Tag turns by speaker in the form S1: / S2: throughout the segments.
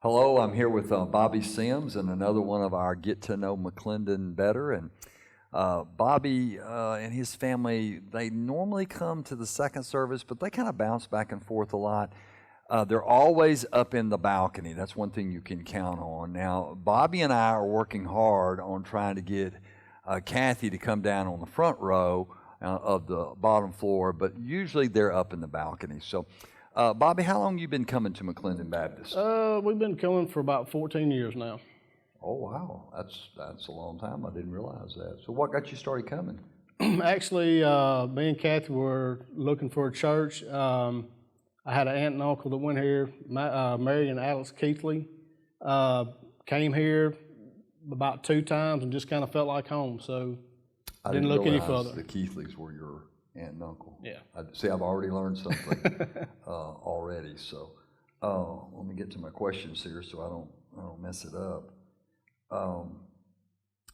S1: Hello, I'm here with Bobby Semmes and another one of our Get to Know McClendon Better. And Bobby and his family, they normally come to the second service, but they kind of bounce back and forth a lot. They're always up in the balcony. That's one thing you can count on. Now, Bobby and I are working hard on trying to get Kathy to come down on the front row of the bottom floor, but usually they're up in the balcony. So, Bobby, how long you been coming to McClendon Baptist?
S2: We've been coming for about 14 years now.
S1: Oh, wow. That's a long time. I didn't realize that. So what got you started coming?
S2: Actually, me and Kathy were looking for a church. I had an aunt and uncle that went here, Mary and Alex Keithley. Came here about 2 times and just kind of felt like home, so I didn't look any further.
S1: The Keithleys were your aunt and uncle.
S2: Yeah.
S1: I've already learned something already. So let me get to my questions here so I don't mess it up.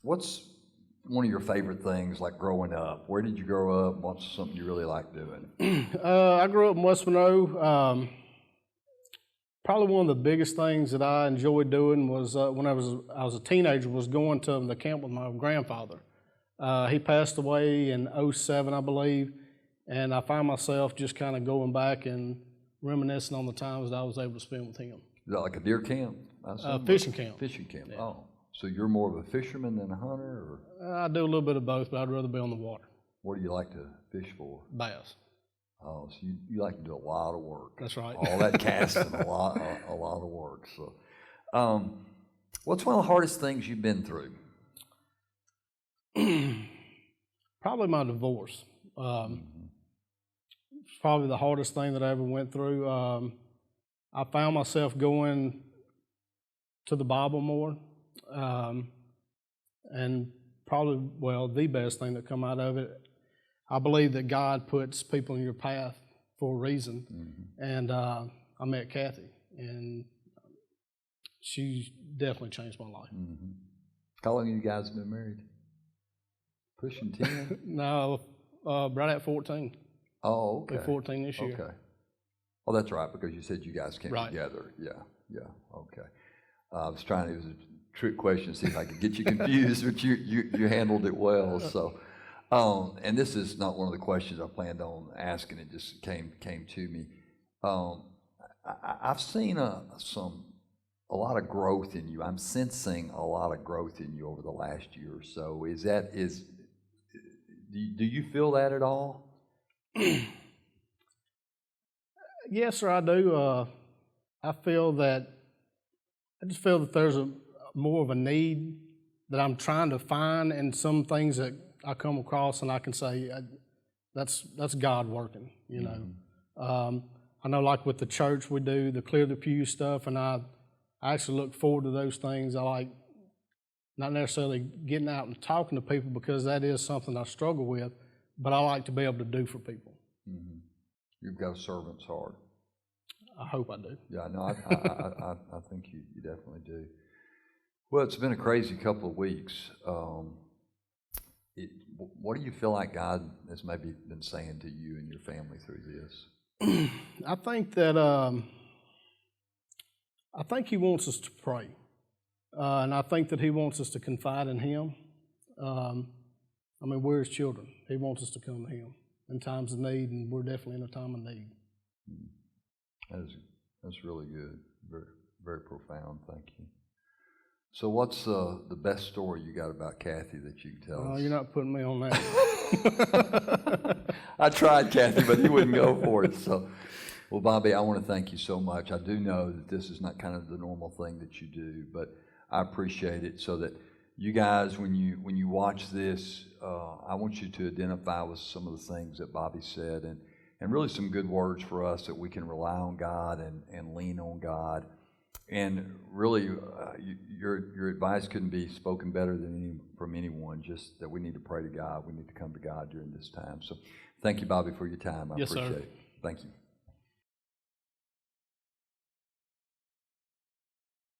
S1: What's one of your favorite things like growing up? Where did you grow up? What's something you really like doing?
S2: I grew up in West Monroe. Probably one of the biggest things that I enjoyed doing was when I was a teenager was going to the camp with my grandfather. He passed away in '07, I believe, and I find myself just kind of going back and reminiscing on the times that I was able to spend with him.
S1: Is that like a deer camp?
S2: Fishing camp.
S1: Fishing camp.
S2: Yeah.
S1: Oh, so you're more of a fisherman than a hunter, or?
S2: I do a little bit of both, but I'd rather be on the water.
S1: What do you like to fish for?
S2: Bass.
S1: Oh, so you like to do a lot of work.
S2: That's right.
S1: All that casting, a lot of work. So, what's one of the hardest things you've been through?
S2: Probably my divorce. It's probably the hardest thing that I ever went through. I found myself going to the Bible more, and probably, the best thing that come out of it, I believe that God puts people in your path for a reason. Mm-hmm. And I met Kathy, and she definitely changed my life.
S1: Mm-hmm. How long have you guys been married? Pushing 10?
S2: No, right at 14.
S1: Oh, okay.
S2: We're 14 this year.
S1: Okay. Oh, that's right, because you said you guys came
S2: right.
S1: together. Yeah, okay. I was trying, it was a trick question to see if I could get you confused, but you handled it well. So, and this is not one of the questions I planned on asking, it just came to me. I've seen a lot of growth in you. I'm sensing a lot of growth in you over the last year or so. Do you feel that at all?
S2: Yes, sir, I do. I just feel that there's more of a need that I'm trying to find in some things that I come across, and I can say that's God working. You know, I know, like with the church, we do the clear the pew stuff, and I actually look forward to those things. I like not necessarily getting out and talking to people because that is something I struggle with, but I like to be able to do for people. Mm-hmm.
S1: You've got a servant's heart.
S2: I hope I do.
S1: Yeah, no, I think you definitely do. Well, it's been a crazy couple of weeks. What do you feel like God has maybe been saying to you and your family through this?
S2: I think that He wants us to pray, and I think that He wants us to confide in Him. We're His children. He wants us to come to Him in times of need, and we're definitely in a time of need.
S1: That's really good. Very, very profound. Thank you. So what's the best story you got about Kathy that you can tell us?
S2: You're not putting me on that.
S1: I tried, Kathy, but you wouldn't go for it. So, well, Bobby, I want to thank you so much. I do know that this is not kind of the normal thing that you do, but I appreciate it so that you guys, when you watch this, I want you to identify with some of the things that Bobby said and really some good words for us that we can rely on God and lean on God. And really, your advice couldn't be spoken better from anyone, just that we need to pray to God. We need to come to God during this time. So thank you, Bobby, for your time. I
S2: yes,
S1: appreciate
S2: sir.
S1: it. Thank you.